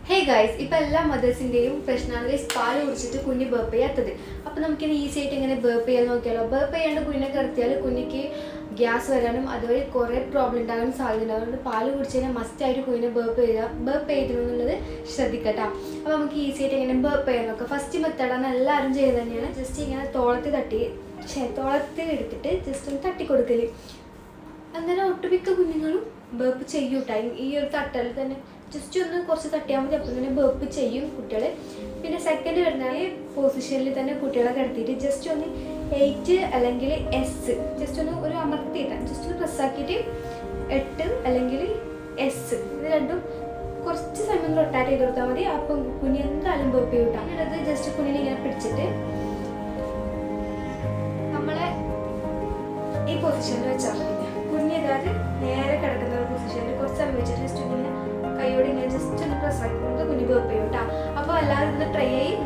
Hey guys, ഇപ്പോൾ എല്ലാ മദേഴ്സിൻ്റെയും പ്രശ്നമാണ് ഗൈസ് പാല് കുടിച്ചിട്ട് കുഞ്ഞ് ബേപ്പ് ചെയ്യാത്തത്. അപ്പോൾ നമുക്കിത് ഈസി ആയിട്ട് ഇങ്ങനെ ബേപ്പ് ചെയ്യാൻ നോക്കിയാലോ. ബേപ്പ് ചെയ്യാണ്ട് കുഞ്ഞിനെ കിടത്തിയാൽ കുഞ്ഞിക്ക് ഗ്യാസ് വരാനും അതുവഴി കുറേ പ്രോബ്ലം ഉണ്ടാകാനും സാധ്യതയുണ്ട്. അതുകൊണ്ട് പാല് കുടിച്ച് കഴിഞ്ഞാൽ മസ്റ്റായിട്ട് കുഞ്ഞിനെ ബേപ്പ് ചെയ്തിരുന്നുള്ളത് ശ്രദ്ധിക്കട്ടോ. അപ്പോൾ നമുക്ക് ഈസി ആയിട്ട് ഇങ്ങനെ ബേപ്പ് ചെയ്യാൻ നോക്കാം. ഫസ്റ്റ് മെത്തേഡാണ് എല്ലാവരും ചെയ്യുന്നത് തന്നെയാണ്. ജസ്റ്റ് ഇങ്ങനെ തോളത്തിൽ എടുത്തിട്ട് ജസ്റ്റ് ഒന്ന് തട്ടിക്കൊടുക്കൽ. അങ്ങനെ ഒട്ടുമിക്ക കുഞ്ഞുങ്ങളും ബേപ്പ് ചെയ്യൂട്ടാ. ഈ ഒരു തട്ടൽ തന്നെ ജസ്റ്റ് ഒന്ന് കുറച്ച് തട്ടിയാൽ മതി. അപ്പം തന്നെ ബേപ്പ് ചെയ്യും കുട്ടികൾ. പിന്നെ സെക്കൻഡ് വരുന്ന പൊസിഷനിൽ തന്നെ കുട്ടികളെ കിടത്തിയിട്ട് ജസ്റ്റ് ഒന്ന് 8 അല്ലെങ്കിൽ S ജസ്റ്റ് ഒന്ന് ഒരു അമർത്തിയിട്ടാ ജസ്റ്റ് ഒന്ന് പ്രസ്സാക്കിയിട്ട് 8 അല്ലെങ്കിൽ S ഇത് രണ്ടും കുറച്ച് സമയം റൊട്ടാറ്റ് ചെയ്ത് കൊടുത്താൽ മതി. അപ്പം കുഞ്ഞ് എന്തായാലും ബേപ്പ് ചെയ്യൂട്ടാ. അത് ജസ്റ്റ് കുഞ്ഞിനെ ഇങ്ങനെ പിടിച്ചിട്ട് നമ്മളെ ഈ പൊസിഷനിൽ വെച്ചാൽ മതി. കുഞ്ഞിതാത് നേരെ കിടക്കുന്ന ഒരു പൊസിഷനിൽ കുറച്ച് സമയം വെച്ചിട്ട് ജസ്റ്റ് ഇങ്ങനെ കൈയോടെ ഇങ്ങനെ ജസ്റ്റ് ഒന്ന് പ്രസ് ആക്കുന്നത് കുഞ്ഞ് ബേപ്പ് ചെയ്യും കേട്ടോ. അപ്പോൾ എല്ലാവരും ഇത് ട്രൈ ചെയ്യും.